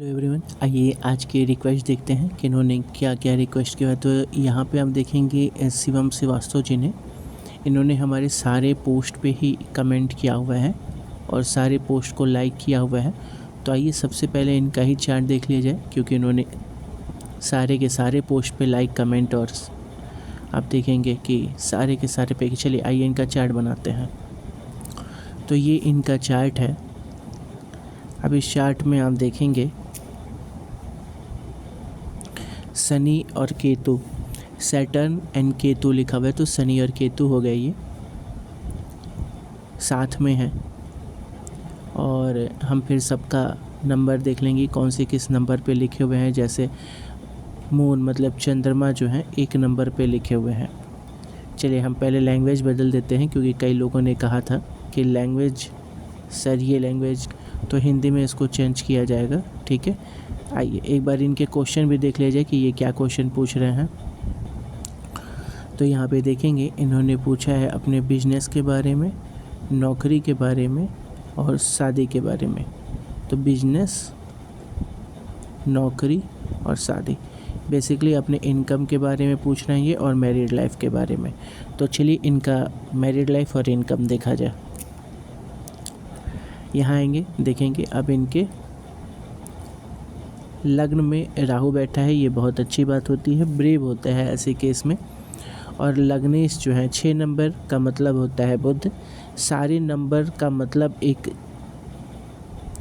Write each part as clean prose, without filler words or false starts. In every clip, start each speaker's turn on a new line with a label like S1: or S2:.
S1: Hello everyone, आइए आज की रिक्वेस्ट देखते हैं कि इन्होंने क्या क्या रिक्वेस्ट किया। तो यहाँ पे हम देखेंगे शिवम श्रीवास्तव जी ने इन्होंने हमारे सारे पोस्ट पे ही कमेंट किया हुआ है और सारे पोस्ट को लाइक किया हुआ है। तो आइए सबसे पहले इनका ही चार्ट देख लिया जाए, क्योंकि इन्होंने सारे के सारे पोस्ट पे लाइक कमेंट और आप देखेंगे कि सारे के सारे पे। चलिए आइए इनका चार्ट बनाते हैं। तो ये इनका चार्ट है। अब इस चार्ट में आप देखेंगे शनि और केतु, सैटर्न एंड केतु लिखा हुआ है। तो शनि और केतु हो गए, ये साथ में है। और हम फिर सबका नंबर देख लेंगे कौन से किस नंबर पे लिखे हुए हैं। जैसे मून मतलब चंद्रमा जो है 1 नंबर पे लिखे हुए हैं। चलिए हम पहले लैंग्वेज बदल देते हैं, क्योंकि कई लोगों ने कहा था कि लैंग्वेज सर ये लैंग्वेज, तो हिंदी में इसको चेंज किया जाएगा। ठीक है, आइए एक बार इनके क्वेश्चन भी देख लिया जाए कि ये क्या क्वेश्चन पूछ रहे हैं। तो यहाँ पे देखेंगे इन्होंने पूछा है अपने बिजनेस के बारे में, नौकरी के बारे में और शादी के बारे में। तो बिजनेस, नौकरी और शादी, बेसिकली अपने इनकम के बारे में पूछ रहे हैं ये, और मैरिड लाइफ के बारे में। तो चलिए इनका मैरिड लाइफ और इनकम देखा जाए। यहाँ आएंगे, देखेंगे अब इनके लग्न में राहु बैठा है। ये बहुत अच्छी बात होती है, ब्रेव होता है ऐसे केस में। और लग्नेश जो है 6 नंबर का मतलब होता है बुध। सारे नंबर का मतलब एक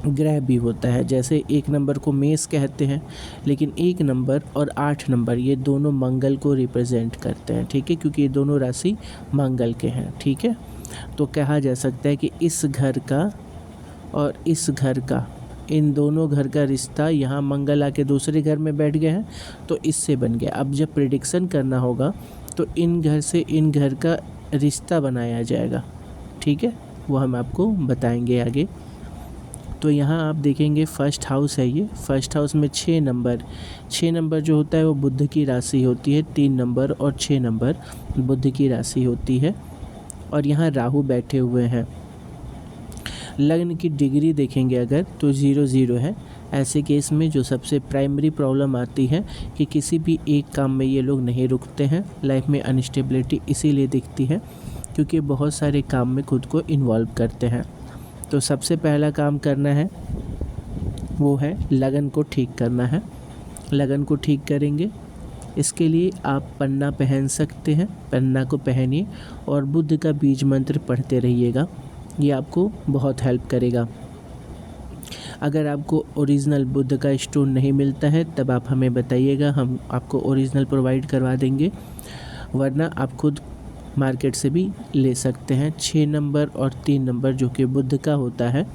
S1: ग्रह भी होता है। जैसे 1 नंबर को मेष कहते हैं, लेकिन 1 नंबर और 8 नंबर ये दोनों मंगल को रिप्रेजेंट करते हैं। ठीक है, क्योंकि ये दोनों राशि मंगल के हैं। ठीक है, तो कहा जा सकता है कि इस घर का और इस घर का, इन दोनों घर का रिश्ता, यहाँ मंगल आके दूसरे घर में बैठ गया है तो इससे बन गया। अब जब प्रेडिक्शन करना होगा तो इन घर से इन घर का रिश्ता बनाया जाएगा। ठीक है, वो हम आपको बताएंगे आगे। तो यहाँ आप देखेंगे फर्स्ट हाउस है ये। फर्स्ट हाउस में 6 नंबर जो होता है वो बुध की राशि होती है। 3 नंबर और 6 नंबर बुध की राशि होती है। और यहाँ राहु बैठे हुए हैं। लग्न की डिग्री देखेंगे अगर तो 0 है। ऐसे केस में जो सबसे प्राइमरी प्रॉब्लम आती है कि किसी भी एक काम में ये लोग नहीं रुकते हैं। लाइफ में अनस्टेबिलिटी इसीलिए दिखती है क्योंकि बहुत सारे काम में खुद को इन्वॉल्व करते हैं। तो सबसे पहला काम करना है वो है लगन को ठीक करना है। लगन को ठीक करेंगे, इसके लिए आप पन्ना पहन सकते हैं। पन्ना को पहनिए और बुद्ध का बीज मंत्र पढ़ते रहिएगा, ये आपको बहुत हेल्प करेगा। अगर आपको ओरिजिनल बुद्ध का स्टोन नहीं मिलता है तब आप हमें बताइएगा, हम आपको ओरिजिनल प्रोवाइड करवा देंगे, वरना आप खुद मार्केट से भी ले सकते हैं। 6 नंबर और 3 नंबर जो कि बुद्ध का होता है,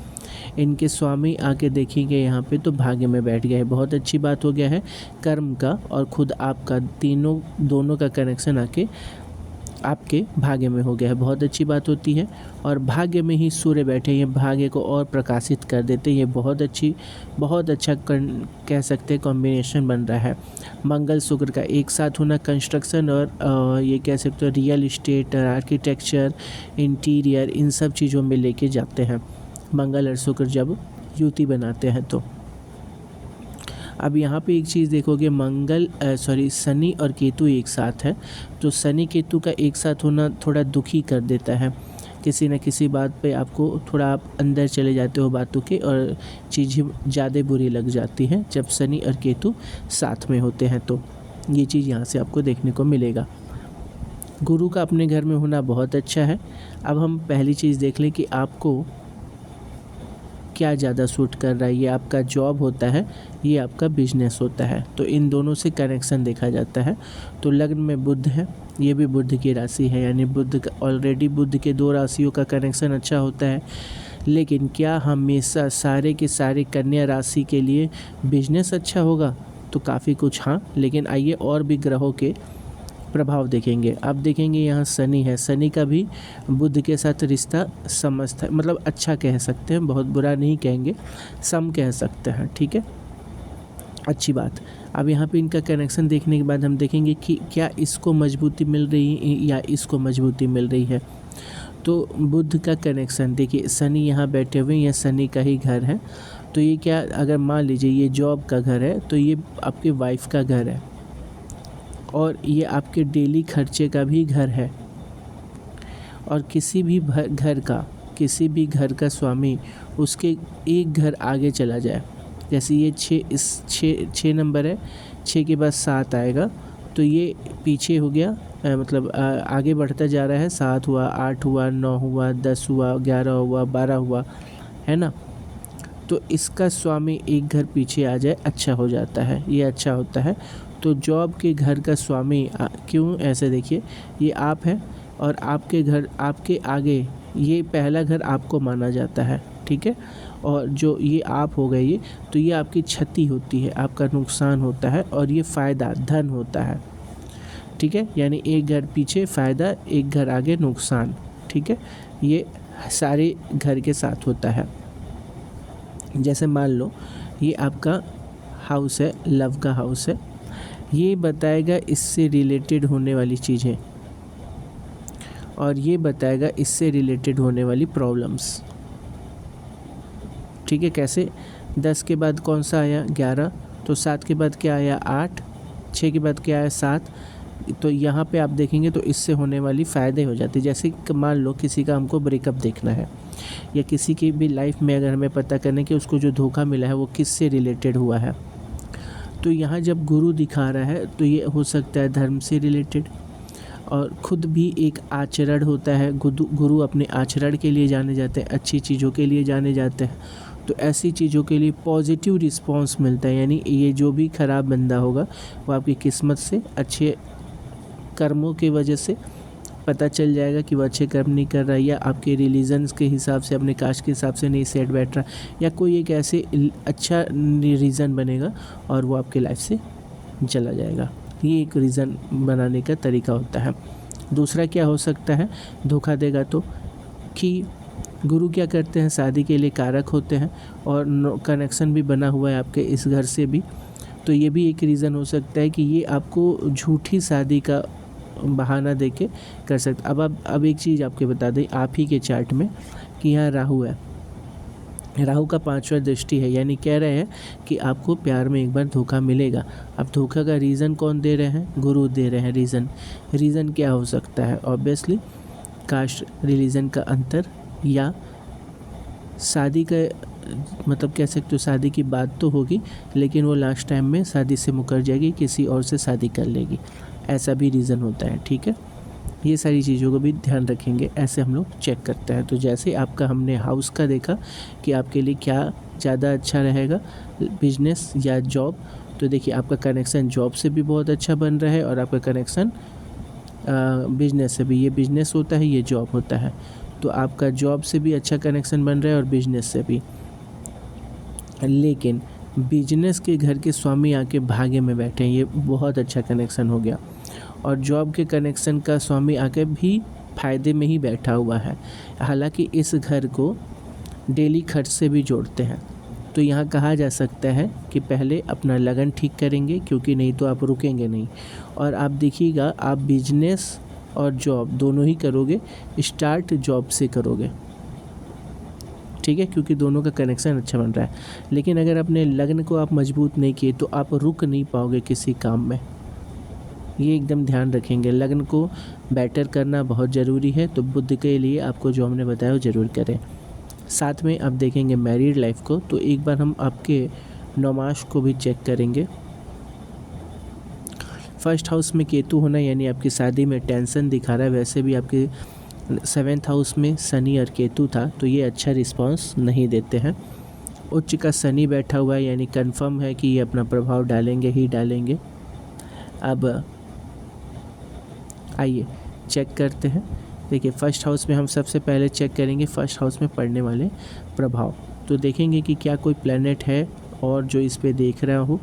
S1: इनके स्वामी आके देखेंगे यहाँ पे तो भाग्य में बैठ गए। बहुत अच्छी बात हो गया है, कर्म का और खुद आपका दोनों का कनेक्शन आके आपके भाग्य में हो गया है। बहुत अच्छी बात होती है। और भाग्य में ही सूर्य बैठे, ये भाग्य को और प्रकाशित कर देते हैं। ये बहुत अच्छा कह सकते हैं कॉम्बिनेशन बन रहा है। मंगल शुक्र का एक साथ होना कंस्ट्रक्शन और ये कह सकते हो रियल इस्टेट, आर्किटेक्चर, इंटीरियर, इन सब चीज़ों में लेके जाते हैं मंगल और शुक्र जब युति बनाते हैं तो। अब यहाँ पे एक चीज़ देखोगे, शनि और केतु एक साथ है, तो शनि केतु का एक साथ होना थोड़ा दुखी कर देता है। किसी न किसी बात पे आपको थोड़ा आप अंदर चले जाते हो बातों के, और चीज़ें ज़्यादा बुरी लग जाती हैं जब शनि और केतु साथ में होते हैं। तो ये चीज़ यहाँ से आपको देखने को मिलेगा। गुरु का अपने घर में होना बहुत अच्छा है। अब हम पहली चीज़ देख लें कि आपको क्या ज़्यादा सूट कर रहा है। ये आपका जॉब होता है, ये आपका बिजनेस होता है, तो इन दोनों से कनेक्शन देखा जाता है। तो लग्न में बुध है, ये भी बुध की राशि है, यानी बुध का ऑलरेडी बुध के 2 राशियों का कनेक्शन अच्छा होता है। लेकिन क्या हमेशा सारे के सारे कन्या राशि के लिए बिजनेस अच्छा होगा? तो काफ़ी कुछ हाँ, लेकिन आइए और भी ग्रहों के प्रभाव देखेंगे। अब देखेंगे यहाँ शनि है। शनि का भी बुध के साथ रिश्ता समस्त है, मतलब अच्छा कह सकते हैं, बहुत बुरा नहीं कहेंगे, सम कह सकते हैं। ठीक है, अच्छी बात। अब यहाँ पे इनका कनेक्शन देखने के बाद हम देखेंगे कि क्या इसको मजबूती मिल रही है या इसको मजबूती मिल रही है। तो बुध का कनेक्शन देखिए, शनि यहाँ बैठे हुए हैं, यह शनि का ही घर है। तो ये क्या, अगर मान लीजिए ये जॉब का घर है तो ये आपके वाइफ का घर है और ये आपके डेली खर्चे का भी घर है। और किसी भी घर का स्वामी उसके एक घर आगे चला जाए, जैसे ये 6 नंबर है, 6 के बाद 7 आएगा तो ये पीछे हो गया, मतलब आगे बढ़ता जा रहा है। 7 हुआ, 8 हुआ, 9 हुआ, 10 हुआ, 11 हुआ, 12 हुआ, है ना। तो इसका स्वामी एक घर पीछे आ जाए, अच्छा हो जाता है, ये अच्छा होता है। तो जॉब के घर का स्वामी क्यों, ऐसे देखिए ये आप है और आपके घर आपके आगे ये पहला घर आपको माना जाता है, ठीक है। और जो ये आप हो गए ये, तो ये आपकी क्षति होती है, आपका नुकसान होता है और ये फ़ायदा धन होता है, ठीक है। यानी एक घर पीछे फ़ायदा, एक घर आगे नुकसान, ठीक है। ये सारे घर के साथ होता है। जैसे मान लो ये आपका हाउस है, लव का हाउस है, ये बताएगा इससे रिलेटेड होने वाली चीज़ें और ये बताएगा इससे रिलेटेड होने वाली प्रॉब्लम्स, ठीक है। कैसे, 10 के बाद कौन सा आया, 11, तो 7 के बाद क्या आया, 8, 6 के बाद क्या आया, 7। तो यहाँ पे आप देखेंगे तो इससे होने वाली फ़ायदे हो जाते हैं। जैसे मान लो किसी का हमको ब्रेकअप देखना है या किसी की भी लाइफ में अगर हमें पता करना कि उसको जो धोखा मिला है वो किस से रिलेटेड हुआ है, तो यहाँ जब गुरु दिखा रहा है तो ये हो सकता है धर्म से रिलेटेड। और ख़ुद भी एक आचरण होता है, गुरु अपने आचरण के लिए जाने जाते हैं, अच्छी चीज़ों के लिए जाने जाते हैं। तो ऐसी चीज़ों के लिए पॉजिटिव रिस्पांस मिलता है। यानी ये जो भी ख़राब बंदा होगा वो आपकी किस्मत से, अच्छे कर्मों की वजह से पता चल जाएगा कि वो अच्छे कर्म नहीं कर रहा है, या आपके रिलीजन्स के हिसाब से, अपने कास्ट के हिसाब से नहीं सेट बैठ रहा, या कोई एक ऐसे अच्छा रीज़न बनेगा और वो आपके लाइफ से चला जाएगा। ये एक रीज़न बनाने का तरीका होता है। दूसरा क्या हो सकता है, धोखा देगा तो, कि गुरु क्या करते हैं, शादी के लिए कारक होते हैं और कनेक्शन भी बना हुआ है आपके इस घर से भी, तो ये भी एक रीज़न हो सकता है कि ये आपको झूठी शादी का बहाना देके कर सकते। अब एक चीज़ आपके बता दें, आप ही के चार्ट में कि यहाँ राहु है, राहु का 5वां दृष्टि है, यानी कह रहे हैं कि आपको प्यार में एक बार धोखा मिलेगा। अब धोखा का रीज़न कौन दे रहे हैं, गुरु दे रहे हैं। रीज़न क्या हो सकता है, ऑब्वियसली कास्ट रिलीजन का अंतर, या शादी का, मतलब कह सकते हो शादी की बात तो होगी लेकिन वो लास्ट टाइम में शादी से मुकर जाएगी, किसी और से शादी कर लेगी, ऐसा भी रीज़न होता है, ठीक है। ये सारी चीज़ों को भी ध्यान रखेंगे, ऐसे हम लोग चेक करते हैं। तो जैसे आपका हमने हाउस का देखा कि आपके लिए क्या ज़्यादा अच्छा रहेगा, बिजनेस या जॉब, तो देखिए आपका कनेक्शन जॉब से भी बहुत अच्छा बन रहा है और आपका कनेक्शन बिजनेस से भी, ये बिजनेस होता है, ये जॉब होता है, तो आपका जॉब से भी अच्छा कनेक्शन बन रहा है और बिजनेस से भी। लेकिन बिजनेस के घर के स्वामी आके भाग्य में बैठे हैं, ये बहुत अच्छा कनेक्शन हो गया। और जॉब के कनेक्शन का स्वामी आके भी फ़ायदे में ही बैठा हुआ है, हालांकि इस घर को डेली खर्च से भी जोड़ते हैं। तो यहाँ कहा जा सकता है कि पहले अपना लगन ठीक करेंगे, क्योंकि नहीं तो आप रुकेंगे नहीं। और आप देखिएगा, आप बिजनेस और जॉब दोनों ही करोगे, स्टार्ट जॉब से करोगे, ठीक है, क्योंकि दोनों का कनेक्शन अच्छा बन रहा है। लेकिन अगर अपने लगन को आप मजबूत नहीं किए तो आप रुक नहीं पाओगे किसी काम में, ये एकदम ध्यान रखेंगे। लगन को बेटर करना बहुत ज़रूरी है, तो बुद्ध के लिए आपको जो हमने बताया वो ज़रूर करें। साथ में आप देखेंगे मैरिड लाइफ को, तो एक बार हम आपके नौमाश को भी चेक करेंगे। फर्स्ट हाउस में केतु होना यानी आपकी शादी में टेंशन दिखा रहा है, वैसे भी आपके 7th हाउस में शनि और केतु था, तो ये अच्छा रिस्पांस नहीं देते हैं। उच्च का शनि बैठा हुआ है, यानी कंफर्म है कि ये अपना प्रभाव डालेंगे ही डालेंगे। अब आइए चेक करते हैं। देखिए फर्स्ट हाउस में हम सबसे पहले चेक करेंगे फर्स्ट हाउस में पड़ने वाले प्रभाव, तो देखेंगे कि क्या कोई प्लैनेट है और जो इस पे देख रहा हो,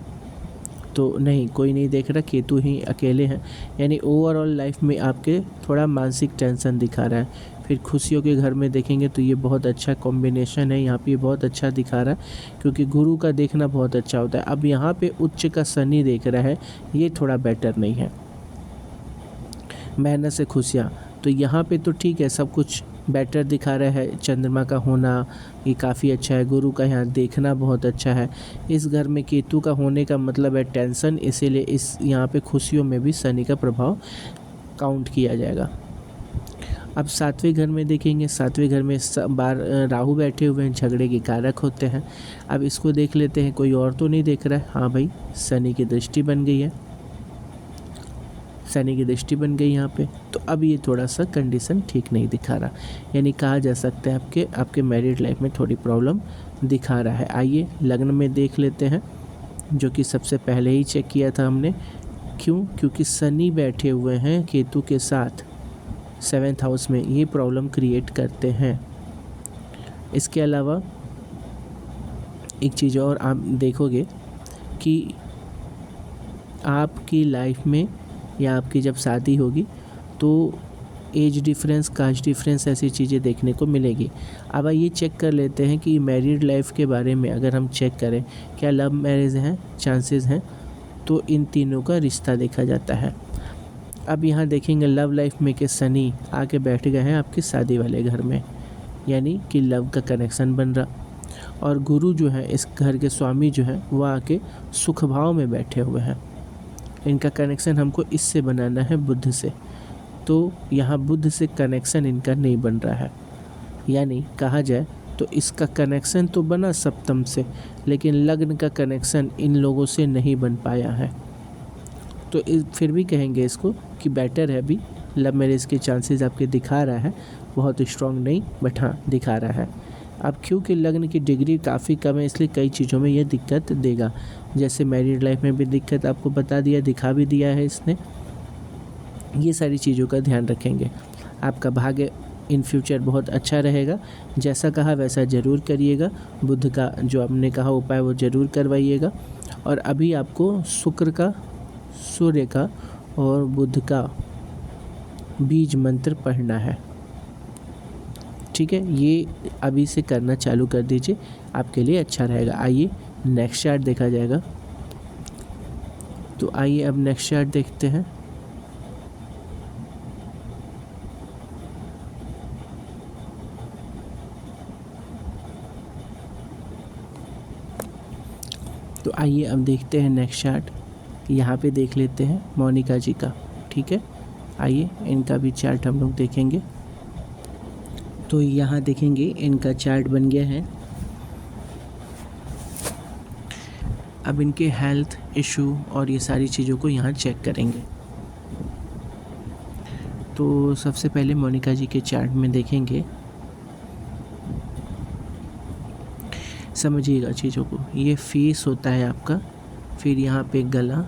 S1: तो नहीं, कोई नहीं देख रहा, केतु ही अकेले हैं। यानी ओवरऑल लाइफ में आपके थोड़ा मानसिक टेंशन दिखा रहा है। फिर खुशियों के घर में देखेंगे तो ये बहुत अच्छा कॉम्बिनेशन है, यहाँ पे बहुत अच्छा दिखा रहा है, क्योंकि गुरु का देखना बहुत अच्छा होता है। अब यहाँ पे उच्च का शनि देख रहा है, ये थोड़ा बेटर नहीं है। मेहनत से खुशियाँ, तो यहाँ पे तो ठीक है, सब कुछ बेटर दिखा रहा है। चंद्रमा का होना ये काफ़ी अच्छा है। गुरु का यहाँ देखना बहुत अच्छा है। इस घर में केतु का होने का मतलब है टेंशन, इसीलिए इस यहाँ पे खुशियों में भी शनि का प्रभाव काउंट किया जाएगा। अब 7वें घर में देखेंगे, 7वें घर में राहु बैठे हुए हैं, झगड़े के कारक होते हैं। अब इसको देख लेते हैं, कोई और तो नहीं देख रहा है। हाँ भाई, शनि की दृष्टि बन गई है, शनि की दृष्टि बन गई यहाँ पे। तो अब ये थोड़ा सा कंडीशन ठीक नहीं दिखा रहा, यानी कहा जा सकता है आपके मैरिड लाइफ में थोड़ी प्रॉब्लम दिखा रहा है। आइए लग्न में देख लेते हैं, जो कि सबसे पहले ही चेक किया था हमने। क्यों? क्योंकि शनि बैठे हुए हैं केतु के साथ 7th हाउस में, ये प्रॉब्लम क्रिएट करते हैं। इसके अलावा एक चीज़ और आप देखोगे कि आपकी लाइफ में या आपकी जब शादी होगी तो एज डिफरेंस, कास्ट डिफरेंस, ऐसी चीज़ें देखने को मिलेगी। अब ये चेक कर लेते हैं कि मैरिड लाइफ के बारे में अगर हम चेक करें, क्या लव मैरिज हैं, चांसेस हैं, तो इन तीनों का रिश्ता देखा जाता है। अब यहाँ देखेंगे लव लाइफ में कि शनि आके बैठ गए हैं आपके शादी वाले घर में, यानी कि लव का कनेक्शन बन रहा। और गुरु जो है, इस घर के स्वामी जो है, वो आके सुख भाव में बैठे हुए हैं। इनका कनेक्शन हमको इससे बनाना है, बुध से। तो यहाँ बुध से कनेक्शन इनका नहीं बन रहा है, यानी कहा जाए तो इसका कनेक्शन तो बना सप्तम से, लेकिन लग्न का कनेक्शन इन लोगों से नहीं बन पाया है। तो फिर भी कहेंगे इसको कि बेटर है, अभी लव मैरिज के चांसेस आपके दिखा रहा है, बहुत स्ट्रॉन्ग नहीं बट हाँ दिखा रहा है। अब क्योंकि लग्न की डिग्री काफ़ी कम है, इसलिए कई चीज़ों में ये दिक्कत देगा। जैसे मैरिड लाइफ में भी दिक्कत आपको बता दिया, दिखा भी दिया है इसने। ये सारी चीज़ों का ध्यान रखेंगे। आपका भाग्य इन फ्यूचर बहुत अच्छा रहेगा। जैसा कहा वैसा ज़रूर करिएगा। बुध का जो आपने कहा उपाय वो ज़रूर करवाइएगा। और अभी आपको शुक्र का, सूर्य का और बुध का बीज मंत्र पढ़ना है, ठीक है। ये अभी से करना चालू कर दीजिए, आपके लिए अच्छा रहेगा। आइए नेक्स्ट चार्ट देखा जाएगा। तो आइए अब नेक्स्ट चार्ट देखते हैं। तो आइए अब देखते हैं नेक्स्ट चार्ट। यहाँ पे देख लेते हैं मोनिका जी का, ठीक है। आइए इनका भी चार्ट हम लोग देखेंगे। तो यहाँ देखेंगे इनका चार्ट बन गया है। अब इनके हेल्थ इशू और ये सारी चीज़ों को यहाँ चेक करेंगे। तो सबसे पहले मोनिका जी के चार्ट में देखेंगे, समझिएगा चीज़ों को। ये फेस होता है आपका, फिर यहाँ पे गला,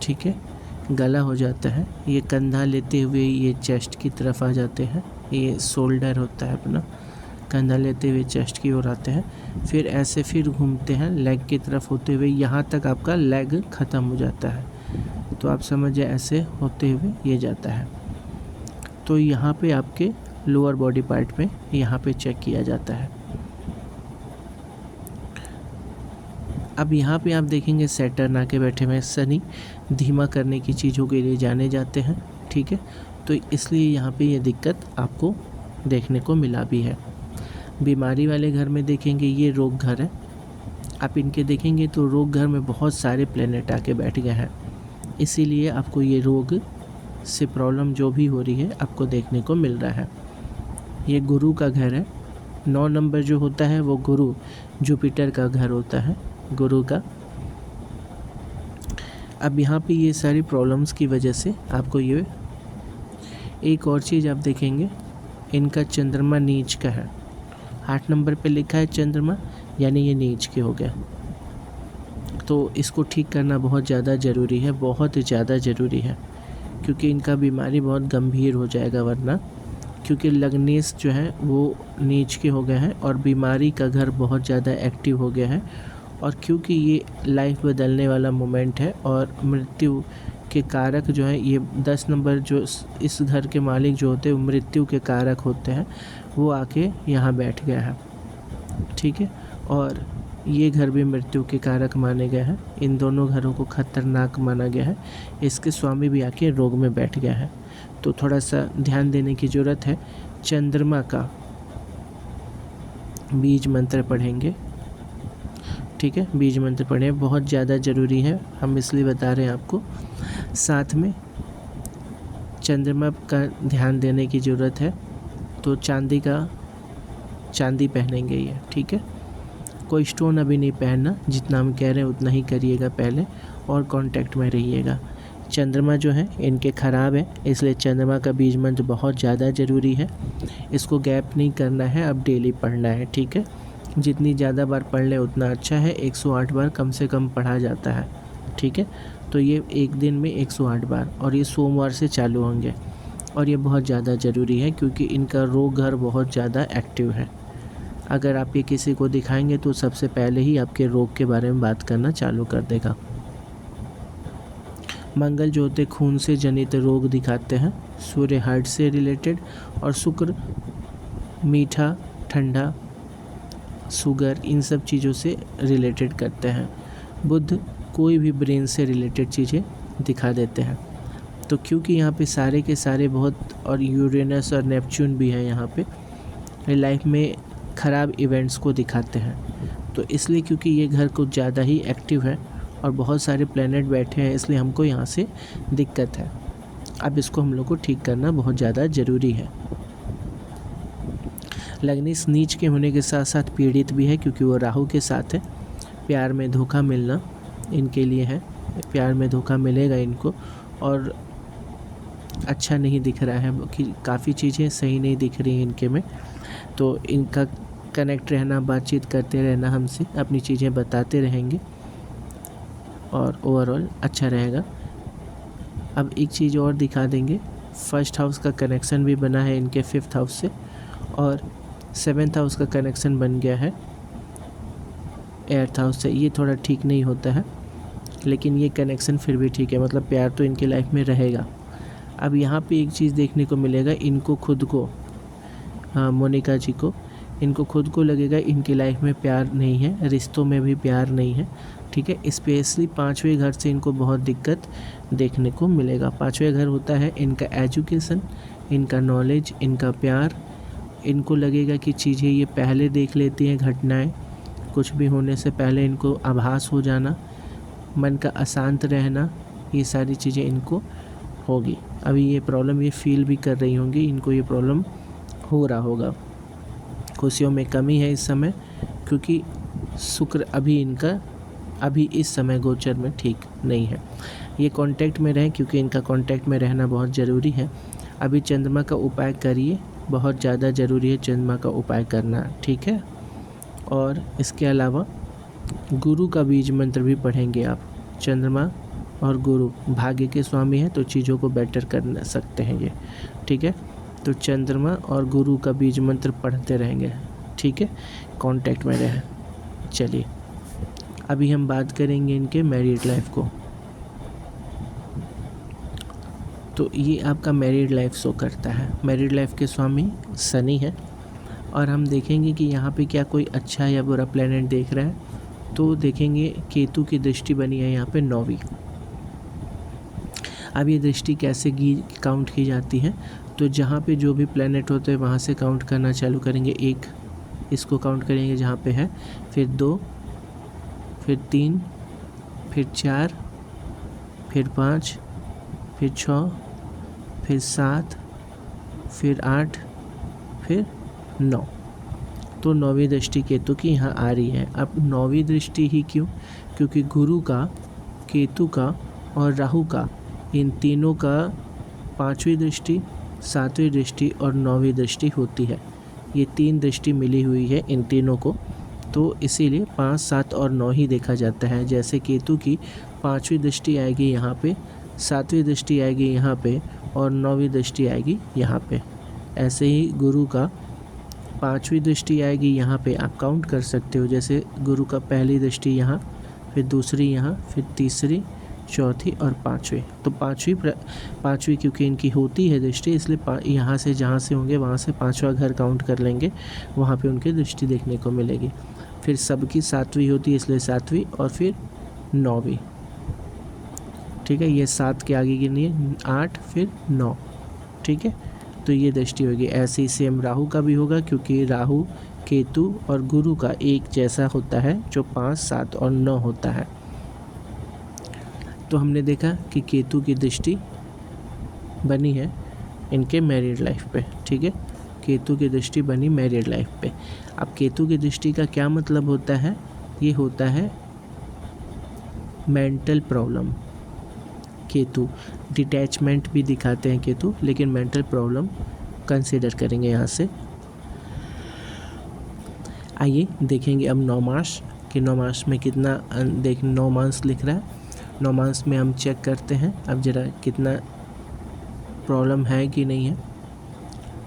S1: ठीक है, गला हो जाता है। ये कंधा लेते हुए ये चेस्ट की तरफ आ जाते हैं। ये शोल्डर होता है अपना, कंधा लेते हुए चेस्ट की ओर आते हैं। फिर ऐसे फिर घूमते हैं लेग की तरफ होते हुए, यहाँ तक आपका लेग ख़त्म हो जाता है। तो आप समझिए ऐसे होते हुए ये जाता है। तो यहाँ पे आपके लोअर बॉडी पार्ट में यहाँ पे चेक किया जाता है। अब यहाँ पे आप देखेंगे सैटर्न आके बैठे हुए, शनि धीमा करने की चीज़ों के लिए जाने जाते हैं, ठीक है। तो इसलिए यहाँ पे ये दिक्कत आपको देखने को मिला भी है। बीमारी वाले घर में देखेंगे, ये रोग घर है। आप इनके देखेंगे तो रोग घर में बहुत सारे प्लेनेट आके बैठ गए हैं, इसीलिए आपको ये रोग से प्रॉब्लम जो भी हो रही है आपको देखने को मिल रहा है। ये गुरु का घर है। 9 नंबर जो होता है वो गुरु जुपिटर का घर होता है, गुरु का। अब यहाँ पे ये सारी प्रॉब्लम्स की वजह से आपको ये एक और चीज़ आप देखेंगे, इनका चंद्रमा नीच का है। 8 नंबर पे लिखा है चंद्रमा, यानी ये नीच के हो गया। तो इसको ठीक करना बहुत ज़्यादा ज़रूरी है, बहुत ज़्यादा ज़रूरी है, क्योंकि इनका बीमारी बहुत गंभीर हो जाएगा वरना। क्योंकि लग्नेश जो है वो नीच के हो गए हैं और बीमारी का घर बहुत ज़्यादा एक्टिव हो गया है। और क्योंकि ये लाइफ बदलने वाला मोमेंट है और मृत्यु के कारक जो है, ये 10 नंबर जो इस घर के मालिक जो होते हैं वो मृत्यु के कारक होते हैं, वो आके यहाँ बैठ गया है, ठीक है। और ये घर भी मृत्यु के कारक माने गए हैं। इन दोनों घरों को खतरनाक माना गया है। इसके स्वामी भी आके रोग में बैठ गया है, तो थोड़ा सा ध्यान देने की ज़रूरत है। चंद्रमा का बीज मंत्र पढ़ेंगे, ठीक है, बीज मंत्र पढ़ें, बहुत ज़्यादा ज़रूरी है, हम इसलिए बता रहे हैं आपको। साथ में चंद्रमा का ध्यान देने की ज़रूरत है, तो चांदी पहनेंगे ये, ठीक है। कोई स्टोन अभी नहीं पहनना, जितना हम कह रहे हैं उतना ही करिएगा पहले, और कांटेक्ट में रहिएगा। चंद्रमा जो है इनके ख़राब है, इसलिए चंद्रमा का बीज मंत्र बहुत ज़्यादा ज़रूरी है। इसको गैप नहीं करना है, अब डेली पढ़ना है, ठीक है। जितनी ज़्यादा बार पढ़ लें उतना अच्छा है। 108 बार कम से कम पढ़ा जाता है, ठीक है। तो ये एक दिन में 108 बार, और ये सोमवार से चालू होंगे, और ये बहुत ज़्यादा ज़रूरी है क्योंकि इनका रोग घर बहुत ज़्यादा एक्टिव है। अगर आप ये किसी को दिखाएंगे तो सबसे पहले ही आपके रोग के बारे में बात करना चालू कर देगा। मंगल जो होते खून से जनित रोग दिखाते हैं, सूर्य हार्ट से रिलेटेड, और शुक्र मीठा, ठंडा, शुगर, इन सब चीज़ों से रिलेटेड करते हैं। बुध कोई भी ब्रेन से रिलेटेड चीज़ें दिखा देते हैं। तो क्योंकि यहाँ पे सारे के सारे बहुत, और यूरेनस और नेपच्यून भी है यहाँ पे, लाइफ में ख़राब इवेंट्स को दिखाते हैं। तो इसलिए क्योंकि ये घर कुछ ज़्यादा ही एक्टिव है और बहुत सारे प्लैनेट बैठे हैं, इसलिए हमको यहाँ से दिक्कत है। अब इसको हम लोग को ठीक करना बहुत ज़्यादा ज़रूरी है। लग्निस नीच के होने के साथ साथ पीड़ित भी है, क्योंकि वो राहु के साथ है। प्यार में धोखा मिलना इनके लिए है, प्यार में धोखा मिलेगा इनको, और अच्छा नहीं दिख रहा है कि काफ़ी चीज़ें सही नहीं दिख रही हैं इनके में। तो इनका कनेक्ट रहना, बातचीत करते रहना हमसे, अपनी चीज़ें बताते रहेंगे और ओवरऑल अच्छा रहेगा। अब एक चीज़ और दिखा देंगे, फर्स्ट हाउस का कनेक्शन भी बना है इनके 5th हाउस से, और 7th हाउस का कनेक्शन बन गया है 8th हाउस से। ये थोड़ा ठीक नहीं होता है, लेकिन ये कनेक्शन फिर भी ठीक है, मतलब प्यार तो इनके लाइफ में रहेगा। अब यहाँ पे एक चीज़ देखने को मिलेगा, इनको खुद को, मोनिका जी को, इनको खुद को लगेगा इनकी लाइफ में प्यार नहीं है, रिश्तों में भी प्यार नहीं है, ठीक है। स्पेशली 5वें घर से इनको बहुत दिक्कत देखने को मिलेगा। 5वें घर होता है इनका एजुकेशन, इनका नॉलेज, इनका प्यार। इनको लगेगा कि चीज़ें ये पहले देख लेती हैं, घटनाएं कुछ भी होने से पहले इनको आभास हो जाना, मन का अशांत रहना, ये सारी चीज़ें इनको होगी। अभी ये प्रॉब्लम ये फील भी कर रही होंगी, इनको ये प्रॉब्लम हो रहा होगा। खुशियों में कमी है इस समय, क्योंकि शुक्र अभी इस समय गोचर में ठीक नहीं है। ये कांटेक्ट में रहें, क्योंकि इनका कांटेक्ट में रहना बहुत ज़रूरी है। अभी चंद्रमा का उपाय करिए, बहुत ज़्यादा ज़रूरी है चंद्रमा का उपाय करना, ठीक है। और इसके अलावा गुरु का बीज मंत्र भी पढ़ेंगे आप। चंद्रमा और गुरु भाग्य के स्वामी हैं, तो चीज़ों को बेटर कर सकते हैं ये, ठीक है। तो चंद्रमा और गुरु का बीज मंत्र पढ़ते रहेंगे, ठीक है, कांटेक्ट में रहें। चलिए अभी हम बात करेंगे इनके मैरिड लाइफ को। तो ये आपका मैरिड लाइफ शो करता है। मैरिड लाइफ के स्वामी शनि है, और हम देखेंगे कि यहाँ पे क्या कोई अच्छा या बुरा प्लैनेट देख रहा है। तो देखेंगे केतु की दृष्टि बनी है यहाँ पे 9वीं। अब ये दृष्टि कैसे काउंट की जाती है, तो जहाँ पे जो भी प्लैनेट होते हैं वहाँ से काउंट करना चालू करेंगे। 1 इसको काउंट करेंगे जहाँ पे है, फिर 2, फिर 3, फिर 4, फिर 5, फिर 6, फिर 7, फिर 8, फिर 9। तो 9वीं दृष्टि केतु की यहाँ आ रही है। अब 9वीं दृष्टि ही क्यों? क्योंकि गुरु का, केतु का और राहु का, इन तीनों का 5वीं दृष्टि, 7वीं दृष्टि और 9वीं दृष्टि होती है। ये 3 दृष्टि मिली हुई है इन तीनों को, तो इसीलिए 5, 7 और 9 ही देखा जाता है। जैसे केतु की 5वीं दृष्टि आएगी यहाँ पे, 7वीं दृष्टि आएगी यहाँ पे, और 9वीं दृष्टि आएगी यहाँ पे। ऐसे ही गुरु का 5वीं दृष्टि आएगी यहाँ पे, आप काउंट कर सकते हो। जैसे गुरु का पहली दृष्टि यहाँ, फिर दूसरी यहाँ, फिर तीसरी, चौथी और 5वीं। तो 5वीं क्योंकि इनकी होती है दृष्टि, इसलिए यहाँ से जहाँ से होंगे वहाँ से 5वां घर काउंट कर लेंगे, वहाँ पे उनकी दृष्टि देखने को मिलेगी। फिर सबकी 7वीं होती है इसलिए 7वीं, और फिर 9वीं। ठीक है, ये 7 के आगे गिनिए, 8 फिर 9। ठीक है, तो ये दृष्टि होगी। ऐसे ही सेम राहु का भी होगा, क्योंकि राहु केतु और गुरु का एक जैसा होता है जो 5, 7 और 9 होता है। तो हमने देखा कि केतु की दृष्टि बनी है इनके मैरिड लाइफ पे। ठीक है, केतु की दृष्टि बनी मैरिड लाइफ पे। अब केतु की दृष्टि का क्या मतलब होता है? ये होता है मेंटल प्रॉब्लम। केतु डिटैचमेंट भी दिखाते हैं केतु, लेकिन मेंटल प्रॉब्लम कंसिडर करेंगे यहाँ से। आइए देखेंगे अब 9 मास कि 9 मास में कितना 9 मास लिख रहा है। 9 मास में हम चेक करते हैं अब ज़रा कितना प्रॉब्लम है कि नहीं है।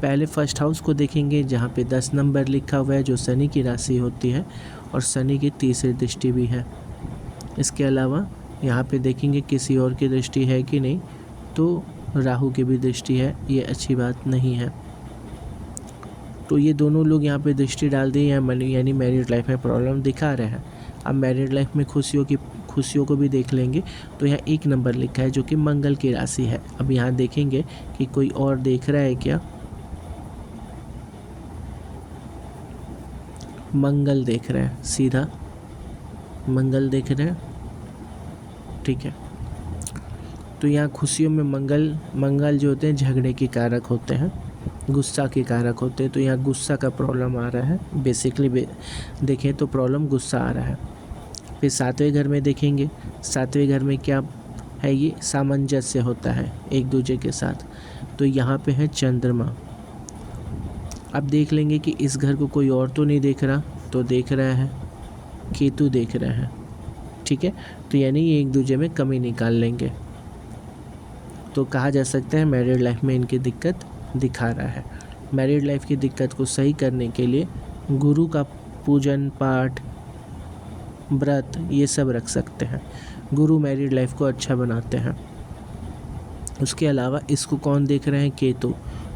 S1: पहले फर्स्ट हाउस को देखेंगे जहाँ पे 10 नंबर लिखा हुआ है, जो शनि की राशि होती है और शनि की तीसरी दृष्टि भी है। इसके अलावा यहाँ पे देखेंगे किसी और की दृष्टि है कि नहीं, तो राहु की भी दृष्टि है, ये अच्छी बात नहीं है। तो ये दोनों लोग यहाँ पे दृष्टि डाल दी यानी मैरिड लाइफ में प्रॉब्लम दिखा रहे हैं। अब मैरिड लाइफ में खुशियों को भी देख लेंगे। तो यहाँ 1 नंबर लिखा है जो कि मंगल की राशि है। अब यहाँ देखेंगे कि कोई और देख रहा है क्या। मंगल देख रहे हैं, सीधा मंगल देख रहे हैं। ठीक है, तो यहाँ खुशियों में मंगल जो होते हैं झगड़े के कारक होते हैं, गुस्सा के कारक होते हैं। तो यहाँ गुस्सा का प्रॉब्लम आ रहा है। बेसिकली देखें तो प्रॉब्लम गुस्सा आ रहा है। फिर 7वें घर में देखेंगे, 7वें घर में क्या है, ये सामंजस्य होता है एक दूसरे के साथ। तो यहाँ पे है चंद्रमा। अब देख लेंगे कि इस घर को कोई और तो नहीं देख रहा, तो देख रहा है केतु देख रहा है। ठीक है, तो यानी ये एक दूसरे में कमी निकाल लेंगे। तो कहा जा सकता है मैरिड लाइफ में इनकी दिक्कत दिखा रहा है। मैरिड लाइफ की दिक्कत को सही करने के लिए गुरु का पूजन पाठ व्रत ये सब रख सकते हैं। गुरु मैरिड लाइफ को अच्छा बनाते हैं। उसके अलावा इसको कौन देख रहे हैं? केतु।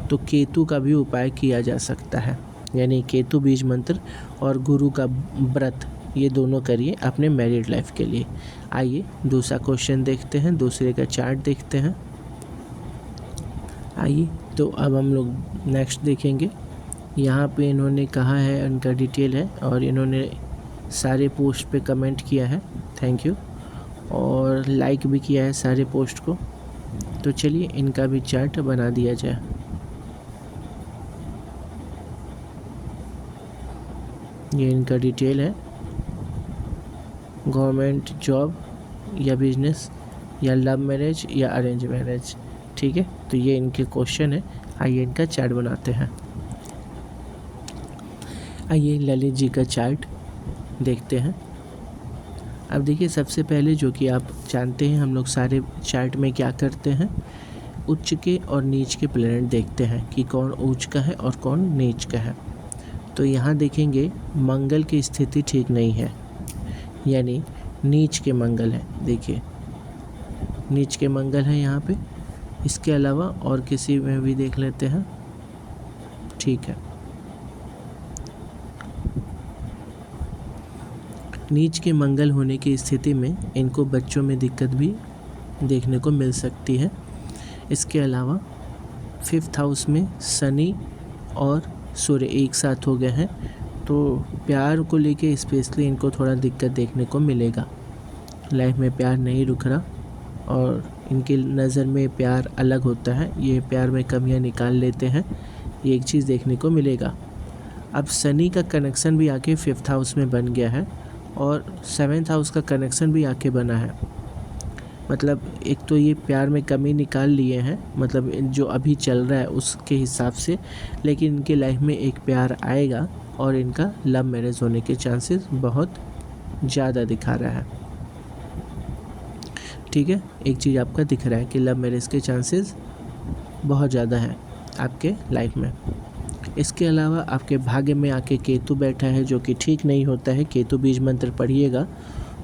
S1: तो केतु का भी उपाय किया जा सकता है, यानी केतु बीज मंत्र और गुरु का व्रत ये दोनों करिए अपने मैरिड लाइफ के लिए। आइए दूसरा क्वेश्चन देखते हैं, दूसरे का चार्ट देखते हैं। आइए तो अब हम लोग नेक्स्ट देखेंगे। यहाँ पे इन्होंने कहा है, उनका डिटेल है और इन्होंने सारे पोस्ट पे कमेंट किया है, थैंक यू, और लाइक भी किया है सारे पोस्ट को। तो चलिए इनका भी चार्ट बना दिया जाए। ये इनका डिटेल है, गवर्नमेंट जॉब या बिजनेस या लव मैरिज या अरेंज मैरिज। ठीक है, तो ये इनके क्वेश्चन है। आइए इनका चार्ट बनाते हैं। आइए ललित जी का चार्ट देखते हैं। अब देखिए सबसे पहले जो कि आप जानते हैं, हम लोग सारे चार्ट में क्या करते हैं, उच्च के और नीच के प्लैनेट देखते हैं कि कौन उच्च का है और कौन नीच का है। तो यहाँ देखेंगे मंगल की स्थिति ठीक नहीं है, यानी नीच के मंगल है। देखिए नीच के मंगल है यहाँ पे। इसके अलावा और किसी में भी देख लेते हैं। ठीक है, नीच के मंगल होने की स्थिति में इनको बच्चों में दिक्कत भी देखने को मिल सकती है। इसके अलावा 5th हाउस में शनि और सूर्य एक साथ हो गए हैं, तो प्यार को लेके स्पेशली इनको थोड़ा दिक्कत देखने को मिलेगा। लाइफ में प्यार नहीं रुक रहा और इनकी नज़र में प्यार अलग होता है, ये प्यार में कमियां निकाल लेते हैं, ये एक चीज़ देखने को मिलेगा। अब शनि का कनेक्शन भी आके 5th हाउस में बन गया है और 7th हाउस का कनेक्शन भी आके बना है। मतलब एक तो ये प्यार में कमी निकाल लिए हैं, मतलब जो अभी चल रहा है उसके हिसाब से, लेकिन इनके लाइफ में एक प्यार आएगा और इनका लव मैरिज होने के चांसेस बहुत ज़्यादा दिखा रहा है। ठीक है, एक चीज़ आपका दिख रहा है कि लव मैरिज के चांसेस बहुत ज़्यादा है आपके लाइफ में। इसके अलावा आपके भाग्य में आके केतु बैठा है, जो कि ठीक नहीं होता है। केतु बीज मंत्र पढ़िएगा।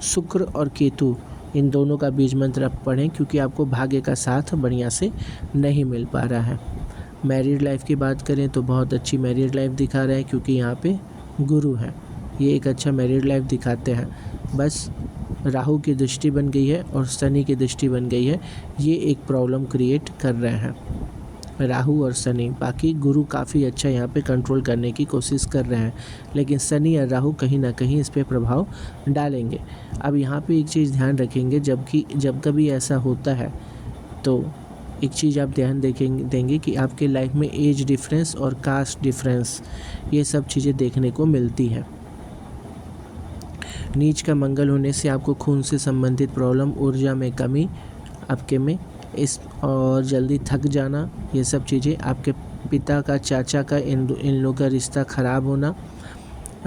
S1: शुक्र और केतु इन दोनों का बीज मंत्र आप पढ़ें, क्योंकि आपको भाग्य का साथ बढ़िया से नहीं मिल पा रहा है। मैरिड लाइफ की बात करें तो बहुत अच्छी मैरिड लाइफ दिखा रहा है, क्योंकि यहाँ पे गुरु है। ये एक अच्छा मैरिड लाइफ दिखाते हैं। बस राहु की दृष्टि बन गई है और शनि की दृष्टि बन गई है, ये एक प्रॉब्लम क्रिएट कर रहे हैं राहु और शनि। बाकी गुरु काफ़ी अच्छा यहाँ पे कंट्रोल करने की कोशिश कर रहे हैं, लेकिन शनि और राहु कहीं ना कहीं इस पे प्रभाव डालेंगे। अब यहाँ पे एक चीज़ ध्यान रखेंगे, जब कभी ऐसा होता है तो एक चीज़ आप ध्यान देंगे कि आपके लाइफ में एज डिफरेंस और कास्ट डिफरेंस, ये सब चीज़ें देखने को मिलती है। नीच का मंगल होने से आपको खून से संबंधित प्रॉब्लम, ऊर्जा में कमी आपके में इस और जल्दी थक जाना, ये सब चीज़ें, आपके पिता का, चाचा का, इन लोगों का रिश्ता ख़राब होना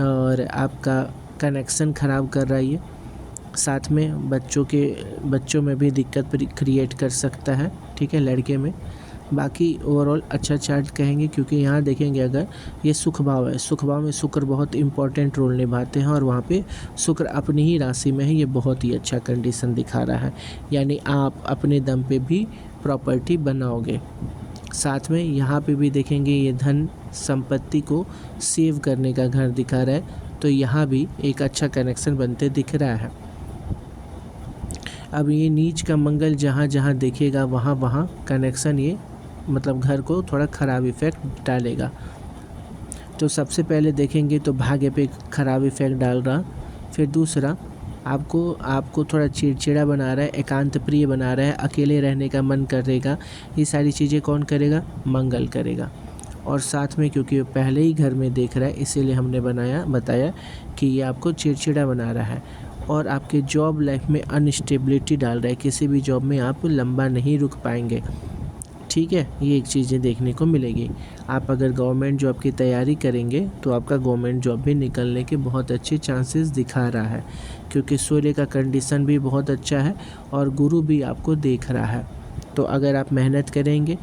S1: और आपका कनेक्शन ख़राब कर रहा है ये। साथ में बच्चों में भी दिक्कत क्रिएट कर सकता है, ठीक है, लड़के में। बाकी ओवरऑल अच्छा चार्ट कहेंगे, क्योंकि यहाँ देखेंगे अगर ये सुख भाव है, सुख भाव में शुक्र बहुत इंपॉर्टेंट रोल निभाते हैं और वहाँ पे शुक्र अपनी ही राशि में है, ये बहुत ही अच्छा कंडीशन दिखा रहा है। यानी आप अपने दम पे भी प्रॉपर्टी बनाओगे। साथ में यहाँ पे भी देखेंगे ये धन संपत्ति को सेव करने का घर दिखा रहा है, तो यहाँ भी एक अच्छा कनेक्शन बनते दिख रहा है। अब ये नीच का मंगल जहाँ जहाँ दिखेगा वहाँ कनेक्शन ये मतलब घर को थोड़ा ख़राब इफ़ेक्ट डालेगा। तो सबसे पहले देखेंगे तो भाग्य पे ख़राब इफ़ेक्ट डाल रहा। फिर दूसरा, आपको थोड़ा चिड़चिड़ा बना रहा है, एकांत प्रिय बना रहा है, अकेले रहने का मन करेगा। ये सारी चीज़ें कौन करेगा? मंगल करेगा। और साथ में क्योंकि वो पहले ही घर में देख रहा है, इसीलिए हमने बताया कि ये आपको चिड़चिड़ा बना रहा है। और आपके जॉब लाइफ में अनस्टेबिलिटी डाल रहा है, किसी भी जॉब में आप लंबा नहीं रुक पाएंगे, ठीक है। ये एक चीज़ें देखने को मिलेगी। आप अगर गवर्नमेंट जॉब की तैयारी करेंगे तो आपका गवर्नमेंट जॉब भी निकलने के बहुत अच्छे चांसेस दिखा रहा है, क्योंकि सूर्य का कंडीशन भी बहुत अच्छा है और गुरु भी आपको देख रहा है। तो अगर आप मेहनत करेंगे,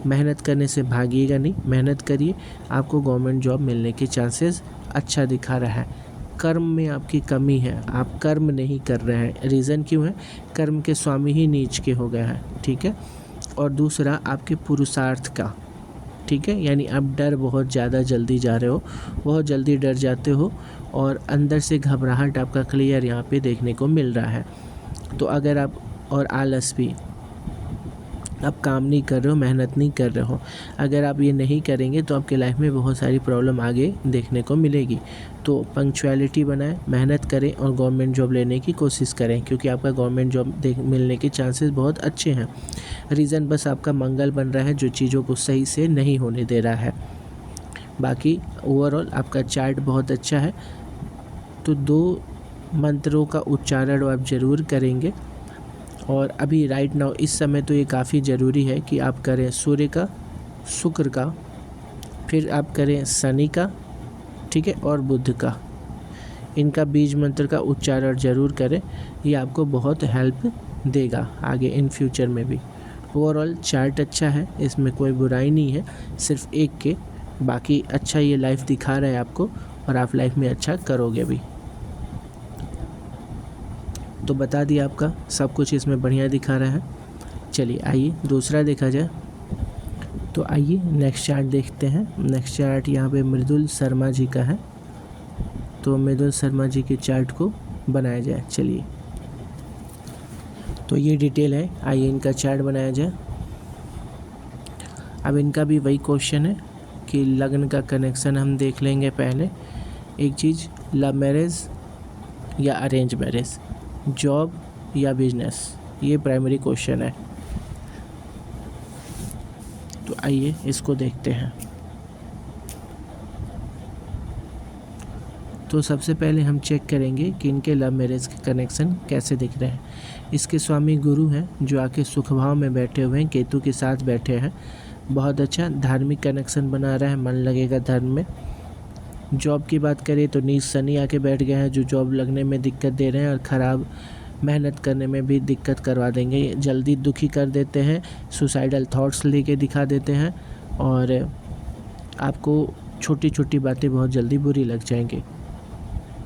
S1: मेहनत करने से भागिएगा नहीं, मेहनत करिए, आपको गवर्नमेंट जॉब मिलने के चांसेस अच्छा दिखा रहा है। कर्म में आपकी कमी है, आप कर्म नहीं कर रहे हैं। रीज़न क्यों है? कर्म के स्वामी ही नीच के हो गए हैं, ठीक है। और दूसरा आपके पुरुषार्थ का, ठीक है, यानी आप डर बहुत ज़्यादा जल्दी जा रहे हो, बहुत जल्दी डर जाते हो और अंदर से घबराहट आपका क्लियर यहाँ पे देखने को मिल रहा है। तो अगर आप, और आलस भी, आप काम नहीं कर रहे हो, मेहनत नहीं कर रहे हो, अगर आप ये नहीं करेंगे तो आपके लाइफ में बहुत सारी प्रॉब्लम आगे देखने को मिलेगी। तो पंक्चुअलिटी बनाएं, मेहनत करें और गवर्नमेंट जॉब लेने की कोशिश करें, क्योंकि आपका गवर्नमेंट जॉब मिलने के चांसेस बहुत अच्छे हैं। रीज़न बस आपका मंगल बन रहा है, जो चीज़ों को सही से नहीं होने दे रहा है। बाकी ओवरऑल आपका चार्ट बहुत अच्छा है। तो 2 मंत्रों का उच्चारण आप ज़रूर करेंगे, और अभी राइट नाउ इस समय तो ये काफ़ी ज़रूरी है कि आप करें सूर्य का, शुक्र का, फिर आप करें शनि का, ठीक है, और बुध का। इनका बीज मंत्र का उच्चारण ज़रूर करें, ये आपको बहुत हेल्प देगा आगे इन फ्यूचर में भी। ओवरऑल चार्ट अच्छा है, इसमें कोई बुराई नहीं है, सिर्फ एक के बाकी अच्छा ये लाइफ दिखा रहा है आपको, और आप लाइफ में अच्छा करोगे भी। तो बता दिया आपका सब कुछ इसमें बढ़िया दिखा रहा है। चलिए आइए दूसरा देखा जाए। तो आइए नेक्स्ट चार्ट देखते हैं। नेक्स्ट चार्ट यहाँ पे मृदुल शर्मा जी का है, तो मृदुल शर्मा जी के चार्ट को बनाया जाए। चलिए, तो ये डिटेल है, आइए इनका चार्ट बनाया जाए। अब इनका भी वही क्वेश्चन है कि लग्न का कनेक्शन हम देख लेंगे पहले। एक चीज़, लव मैरिज या अरेंज मैरिज, जॉब या बिजनेस, ये प्राइमरी क्वेश्चन है। तो आइए इसको देखते हैं। तो सबसे पहले हम चेक करेंगे कि इनके लव मैरिज के कनेक्शन कैसे दिख रहे हैं। इसके स्वामी गुरु हैं, जो आके सुख भाव में बैठे हुए हैं, केतु के साथ बैठे हैं। बहुत अच्छा धार्मिक कनेक्शन बना रहा है, मन लगेगा धर्म में। जॉब की बात करें तो नीच शनि आके बैठ गए हैं, जो जॉब लगने में दिक्कत दे रहे हैं और ख़राब मेहनत करने में भी दिक्कत करवा देंगे। जल्दी दुखी कर देते हैं, सुसाइडल थॉट्स लेके दिखा देते हैं, और आपको छोटी छोटी बातें बहुत जल्दी बुरी लग जाएंगी।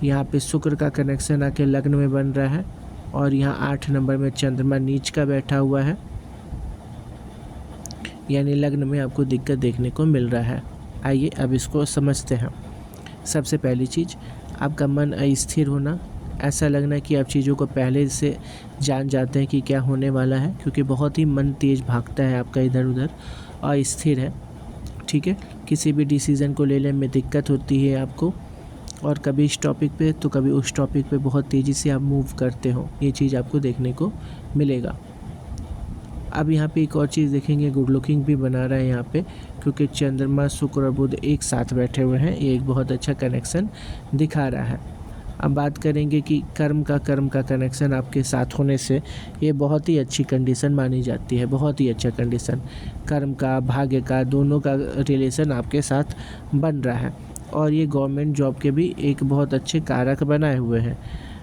S1: यहाँ पे शुक्र का कनेक्शन आके लग्न में बन रहा है, और यहाँ 8 नंबर में चंद्रमा नीच का बैठा हुआ है, यानी लग्न में आपको दिक्कत देखने को मिल रहा है। आइए अब इसको समझते हैं। सबसे पहली चीज़, आपका मन अस्थिर होना, ऐसा लगना कि आप चीज़ों को पहले से जान जाते हैं कि क्या होने वाला है, क्योंकि बहुत ही मन तेज़ भागता है आपका इधर उधर, अस्थिर है। ठीक है, किसी भी डिसीज़न को लेने में दिक्कत होती है आपको, और कभी इस टॉपिक पे तो कभी उस टॉपिक पे बहुत तेज़ी से आप मूव करते हो, ये चीज़ आपको देखने को मिलेगा। अब यहाँ पे एक और चीज़ देखेंगे, गुड लुकिंग भी बना रहा है यहाँ पे, क्योंकि चंद्रमा, शुक्र और बुध एक साथ बैठे हुए हैं, ये एक बहुत अच्छा कनेक्शन दिखा रहा है। अब बात करेंगे कि कर्म का कनेक्शन आपके साथ होने से ये बहुत ही अच्छी कंडीशन मानी जाती है, बहुत ही अच्छा कंडीशन। कर्म का, भाग्य का, दोनों का रिलेशन आपके साथ बन रहा है, और ये गवर्नमेंट जॉब के भी एक बहुत अच्छे कारक बनाए हुए हैं।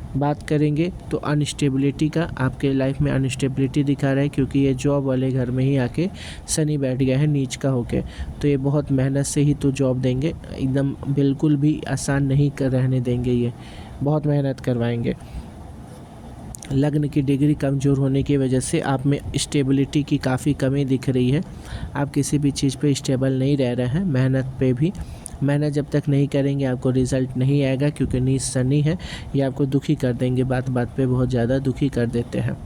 S1: बात करेंगे तो अनस्टेबिलिटी का, आपके लाइफ में अनस्टेबिलिटी दिखा रहा है, क्योंकि ये जॉब वाले घर में ही आके शनि बैठ गया है नीच का होके, तो ये बहुत मेहनत से ही तो जॉब देंगे, एकदम बिल्कुल भी आसान नहीं कर रहने देंगे, ये बहुत मेहनत करवाएंगे। लग्न की डिग्री कमज़ोर होने की वजह से आप में स्टेबिलिटी की काफ़ी कमी दिख रही है, आप किसी भी चीज़ पे स्टेबल नहीं रह रहे हैं। मेहनत पे भी, मेहनत जब तक नहीं करेंगे आपको रिज़ल्ट नहीं आएगा, क्योंकि नीच शनि है, ये आपको दुखी कर देंगे, बात बात पे बहुत ज़्यादा दुखी कर देते हैं।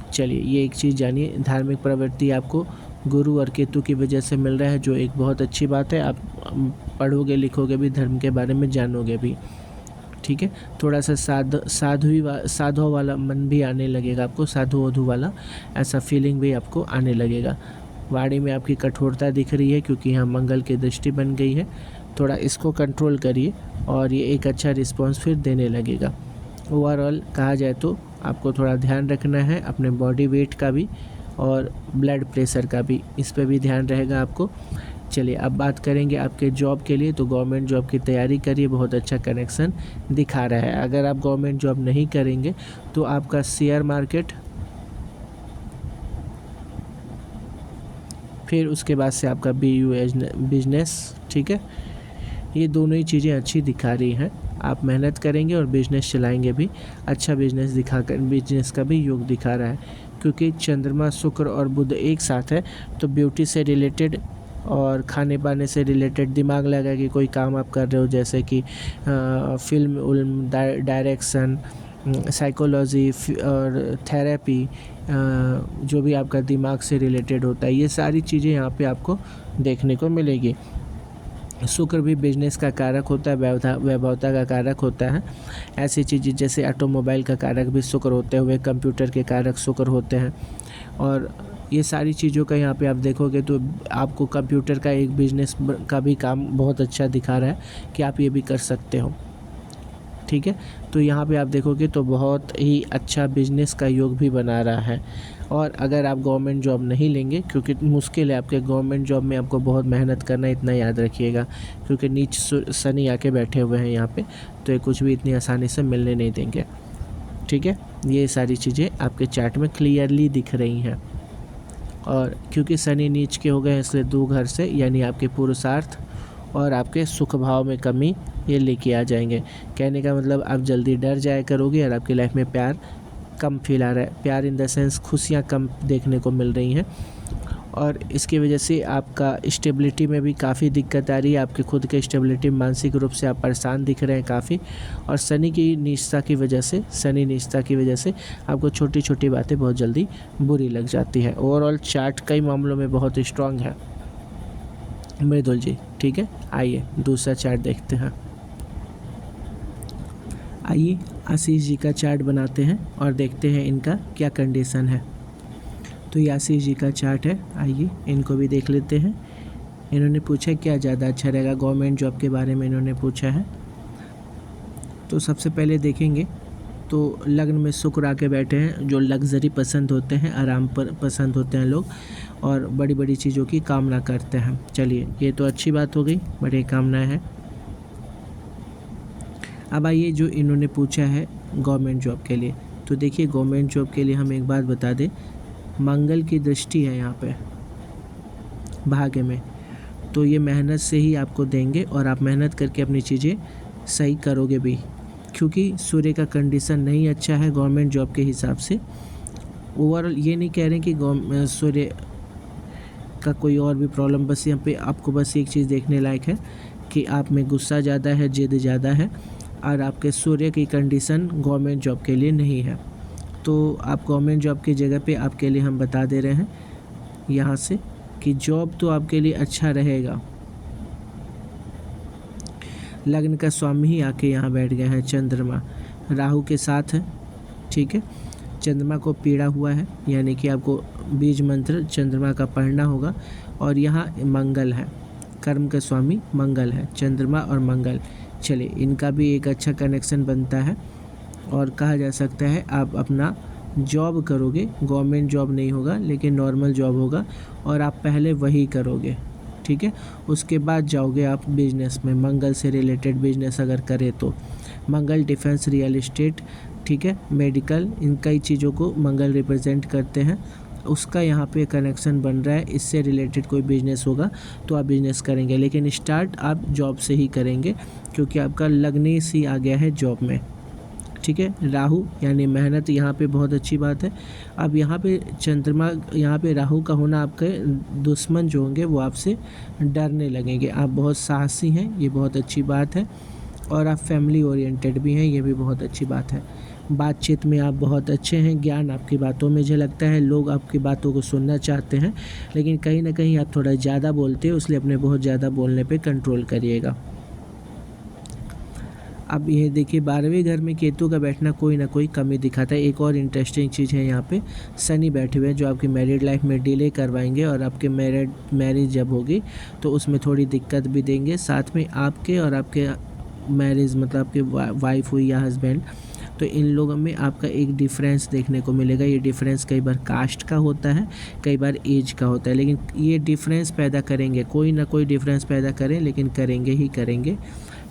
S1: चलिए, ये एक चीज़ जानिए। धार्मिक प्रवृत्ति आपको गुरु और केतु की वजह से मिल रहा है, जो एक बहुत अच्छी बात है। आप पढ़ोगे लिखोगे भी, धर्म के बारे में जानोगे भी। ठीक है, थोड़ा सा साधु वाला मन भी आने लगेगा आपको, साधु वधु वाला ऐसा फीलिंग भी आपको आने लगेगा। वाणी में आपकी कठोरता दिख रही है, क्योंकि यहाँ मंगल की दृष्टि बन गई है, थोड़ा इसको कंट्रोल करिए और ये एक अच्छा रिस्पॉन्स फिर देने लगेगा। ओवरऑल कहा जाए तो आपको थोड़ा ध्यान रखना है अपने बॉडी वेट का भी और ब्लड प्रेशर का भी, इस पर भी ध्यान रहेगा आपको। चलिए, अब बात करेंगे आपके जॉब के लिए, तो गवर्नमेंट जॉब की तैयारी करिए, बहुत अच्छा कनेक्शन दिखा रहा है। अगर आप गवर्नमेंट जॉब नहीं करेंगे तो आपका शेयर मार्केट, फिर उसके बाद से आपका बिजनेस, ठीक है, ये दोनों ही चीज़ें अच्छी दिखा रही हैं। आप मेहनत करेंगे और बिजनेस चलाएंगे भी, अच्छा बिजनेस दिखाकर बिजनेस का भी योग दिखा रहा है, क्योंकि चंद्रमा, शुक्र और बुध एक साथ है, तो ब्यूटी से रिलेटेड और खाने पाने से रिलेटेड दिमाग लगा कि कोई काम आप कर रहे हो, जैसे कि फिल्म डायरेक्शन, साइकोलॉजी और थेरेपी, जो भी आपका दिमाग से रिलेटेड होता है, ये सारी चीज़ें यहाँ पे आपको देखने को मिलेगी। शुक्र भी बिजनेस का कारक होता है, वैभवता का कारक होता है। ऐसी चीज़ें जैसे ऑटोमोबाइल का कारक भी शुक्र होते हुए, कंप्यूटर के कारक शुक्र होते हैं, और ये सारी चीज़ों का यहाँ पे आप देखोगे तो आपको कंप्यूटर का एक बिजनेस का भी काम बहुत अच्छा दिखा रहा है कि आप ये भी कर सकते हो। ठीक है, तो यहाँ पे आप देखोगे तो बहुत ही अच्छा बिजनेस का योग भी बना रहा है। और अगर आप गवर्नमेंट जॉब नहीं लेंगे, क्योंकि मुश्किल है आपके गवर्नमेंट जॉब में, आपको बहुत मेहनत करना, इतना याद रखिएगा, क्योंकि नीच शनि आके बैठे हुए हैं यहाँ पे, तो ये कुछ भी इतनी आसानी से मिलने नहीं देंगे। ठीक है, ये सारी चीज़ें आपके चार्ट में क्लियरली दिख रही हैं। और क्योंकि शनि नीच के हो गए हैं, इसलिए 2 घर से, यानी आपके पुरुषार्थ और आपके सुख भाव में कमी ये लेके आ जाएंगे। कहने का मतलब आप जल्दी डर जाया करोगे, और आपकी लाइफ में प्यार कम फील आ रहा है, प्यार इन द सेंस खुशियाँ कम देखने को मिल रही हैं, और इसकी वजह से आपका स्टेबिलिटी में भी काफ़ी दिक्कत आ रही है। आपके खुद के स्टेबिलिटी, मानसिक रूप से आप परेशान दिख रहे हैं काफ़ी, और शनि नीचता की वजह से आपको छोटी छोटी बातें बहुत जल्दी बुरी लग जाती है। ओवरऑल चार्ट कई मामलों में बहुत स्ट्रॉन्ग है मृदुल जी। ठीक है, आइए दूसरा चार्ट देखते हैं। आइए आशीष जी का चार्ट बनाते हैं और देखते हैं इनका क्या कंडीशन है। तो ये आशीष जी का चार्ट है, आइए इनको भी देख लेते हैं। इन्होंने पूछा क्या ज़्यादा अच्छा रहेगा, गवर्नमेंट जॉब के बारे में इन्होंने पूछा है। तो सबसे पहले देखेंगे तो लग्न में शुक्र आके बैठे हैं, जो लग्जरी पसंद होते हैं, आराम पर पसंद होते हैं लोग, और बड़ी बड़ी चीज़ों की कामना करते हैं। चलिए, ये तो अच्छी बात हो गई, बड़ी कामनाएं हैं। अब आइए जो इन्होंने पूछा है गवर्नमेंट जॉब के लिए, तो देखिए गवर्नमेंट जॉब के लिए हम एक बात बता दें, मंगल की दृष्टि है यहाँ पे भाग्य में, तो ये मेहनत से ही आपको देंगे, और आप मेहनत करके अपनी चीज़ें सही करोगे भी, क्योंकि सूर्य का कंडीशन नहीं अच्छा है गवर्नमेंट जॉब के हिसाब से। ओवरऑल ये नहीं कह रहे कि सूर्य का कोई और भी प्रॉब्लम, बस यहाँ पे आपको बस एक चीज़ देखने लायक है कि आप में गुस्सा ज़्यादा है, जिद ज़्यादा है, और आपके सूर्य की कंडीशन गवर्नमेंट जॉब के लिए नहीं है। तो आप गवर्नमेंट जॉब की जगह पे आपके लिए हम बता दे रहे हैं यहाँ से कि जॉब तो आपके लिए अच्छा रहेगा। लग्न का स्वामी ही आके यहाँ बैठ गए हैं, चंद्रमा राहु के साथ है, ठीक है। चंद्रमा को पीड़ा हुआ है, यानी कि आपको बीज मंत्र चंद्रमा का पढ़ना होगा। और यहाँ मंगल है, कर्म का स्वामी मंगल है, चंद्रमा और मंगल। चलिए, इनका भी एक अच्छा कनेक्शन बनता है और कहा जा सकता है आप अपना जॉब करोगे, गवर्नमेंट जॉब नहीं होगा लेकिन नॉर्मल जॉब होगा और आप पहले वही करोगे, ठीक है। उसके बाद जाओगे आप बिजनेस में, मंगल से रिलेटेड बिजनेस अगर करें तो। मंगल डिफेंस, रियल इस्टेट, ठीक है, मेडिकल, इन कई चीज़ों को मंगल रिप्रेजेंट करते हैं। उसका यहाँ पे कनेक्शन बन रहा है, इससे रिलेटेड कोई बिजनेस होगा तो आप बिजनेस करेंगे, लेकिन स्टार्ट आप जॉब से ही करेंगे क्योंकि आपका लग्नेश ही आ गया है जॉब में, ठीक है। राहु यानी मेहनत, यहाँ पे बहुत अच्छी बात है। अब यहाँ पे चंद्रमा, यहाँ पे राहु का होना, आपके दुश्मन जो होंगे वो आपसे डरने लगेंगे। आप बहुत साहसी हैं, ये बहुत अच्छी बात है। और आप फैमिली ओरिएंटेड भी हैं, ये भी बहुत अच्छी बात है। बातचीत में आप बहुत अच्छे हैं, ज्ञान आपकी बातों में झलकता है, लोग आपकी बातों को सुनना चाहते हैं, लेकिन कहीं ना कहीं आप थोड़ा ज़्यादा बोलते हो, इसलिए अपने बहुत ज़्यादा बोलने पे कंट्रोल करिएगा। अब ये देखिए, 12वें घर में केतु का बैठना कोई ना कोई कमी दिखाता है। एक और इंटरेस्टिंग चीज़ है, यहाँ पे शनि बैठे हुए हैं जो आपकी मैरिड लाइफ में डिले करवाएंगे और आपके मैरिज जब होगी तो उसमें थोड़ी दिक्कत भी देंगे। साथ में आपके और आपके मैरिज, मतलब आपके वाइफ हुई या हस्बैंड, तो इन लोगों में आपका एक डिफरेंस देखने को मिलेगा। ये डिफरेंस कई बार कास्ट का होता है, कई बार एज का होता है, लेकिन ये डिफरेंस पैदा करेंगे, कोई ना कोई डिफरेंस पैदा करें, लेकिन करेंगे ही करेंगे,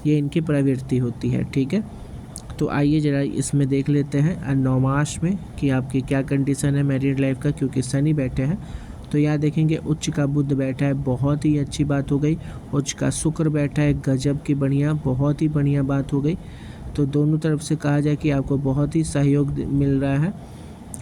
S1: ये इनकी प्रवृत्ति होती है, ठीक है। तो आइए ज़रा इसमें देख लेते हैं नवमास में कि आपकी क्या कंडीशन है मैरिड लाइफ का, क्योंकि शनि बैठे हैं। तो यहाँ देखेंगे उच्च का बुध बैठा है, बहुत ही अच्छी बात हो गई। उच्च का शुक्र बैठा है, गजब की बढ़िया, बहुत ही बढ़िया बात हो गई। तो दोनों तरफ से कहा जाए कि आपको बहुत ही सहयोग मिल रहा है।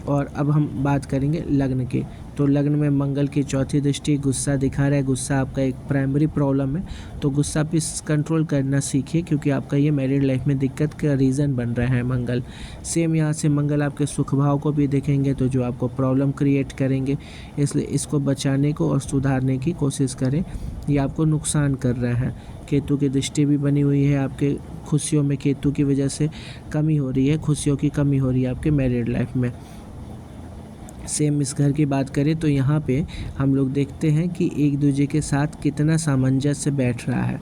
S1: और अब हम बात करेंगे लग्न की। तो लग्न में मंगल की चौथी दृष्टि गुस्सा दिखा रहा है। गुस्सा आपका एक प्राइमरी प्रॉब्लम है, तो गुस्सा पे कंट्रोल करना सीखिए, क्योंकि आपका ये मैरिड लाइफ में दिक्कत का रीज़न बन रहा है मंगल। सेम यहाँ से मंगल आपके सुख भाव को भी देखेंगे, तो जो आपको प्रॉब्लम क्रिएट करेंगे, इसलिए इसको बचाने को और सुधारने की कोशिश करें, ये आपको नुकसान कर रहा है। केतु की दृष्टि भी बनी हुई है, आपके खुशियों में केतु की वजह से कमी हो रही है, खुशियों की कमी हो रही है आपके मैरिड लाइफ में। सेम इस घर की बात करें तो यहाँ पे हम लोग देखते हैं कि एक दूसरे के साथ कितना सामंजस्य बैठ रहा है।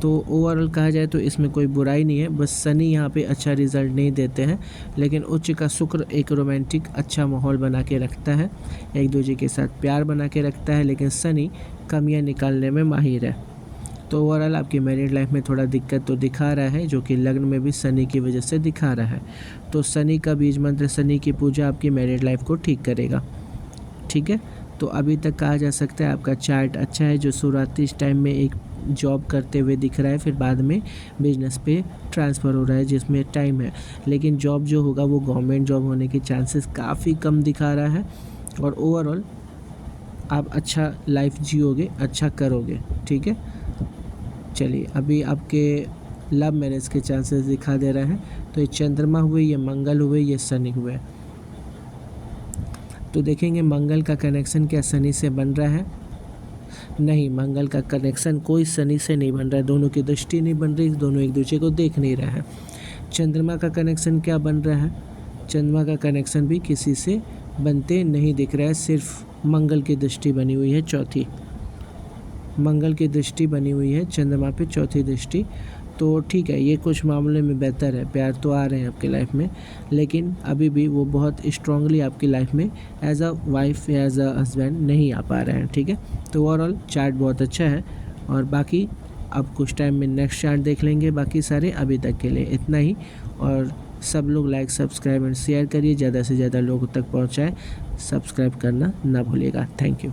S1: तो ओवरऑल कहा जाए तो इसमें कोई बुराई नहीं है, बस शनि यहाँ पे अच्छा रिजल्ट नहीं देते हैं, लेकिन उच्च का शुक्र एक रोमांटिक अच्छा माहौल बना के रखता है, एक दूसरे के साथ प्यार बना के रखता है, लेकिन शनि कमियाँ निकालने में माहिर है। तो ओवरऑल आपकी मैरिड लाइफ में थोड़ा दिक्कत तो दिखा रहा है, जो कि लग्न में भी शनि की वजह से दिखा रहा है। तो शनि का बीज मंत्र, शनि की पूजा आपकी मैरिड लाइफ को ठीक करेगा, ठीक है। तो अभी तक कहा जा सकता है आपका चार्ट अच्छा है, जो शुरुआती इस टाइम में एक जॉब करते हुए दिख रहा है, फिर बाद में बिजनेस पे ट्रांसफ़र हो रहा है जिसमें टाइम है, लेकिन जॉब जो होगा वो गवर्नमेंट जॉब होने के चांसेस काफ़ी कम दिखा रहा है। और ओवरऑल आप अच्छा लाइफ जियोगे, अच्छा करोगे, ठीक है। चलिए, अभी आपके लव मैरिज के चांसेस दिखा दे रहे हैं। तो ये चंद्रमा हुए, ये मंगल हुए, ये शनि हुए। तो देखेंगे मंगल का कनेक्शन क्या शनि से बन रहा है? नहीं, मंगल का कनेक्शन कोई शनि से नहीं बन रहा है, दोनों की दृष्टि नहीं बन रही, दोनों एक दूसरे को देख नहीं रहे हैं। चंद्रमा का कनेक्शन क्या बन रहा है? चंद्रमा का कनेक्शन भी किसी से बनते नहीं दिख रहा है, सिर्फ मंगल की दृष्टि बनी हुई है, चौथी मंगल की दृष्टि बनी हुई है चंद्रमा पे, चौथी दृष्टि। तो ठीक है, ये कुछ मामले में बेहतर है, प्यार तो आ रहे हैं आपकी लाइफ में, लेकिन अभी भी वो बहुत स्ट्रांगली आपकी लाइफ में एज अ वाइफ या एज अ हस्बैंड नहीं आ पा रहे हैं, ठीक है। तो ओवरऑल चार्ट बहुत अच्छा है, और बाकी अब कुछ टाइम में नेक्स्ट चार्ट देख लेंगे। बाकी सारे अभी तक के लिए इतना ही, और सब लोग लाइक, सब्सक्राइब एंड शेयर करिए, ज़्यादा से ज़्यादा लोगों तक पहुँचाएँ। सब्सक्राइब करना ना भूलिएगा। Thank you.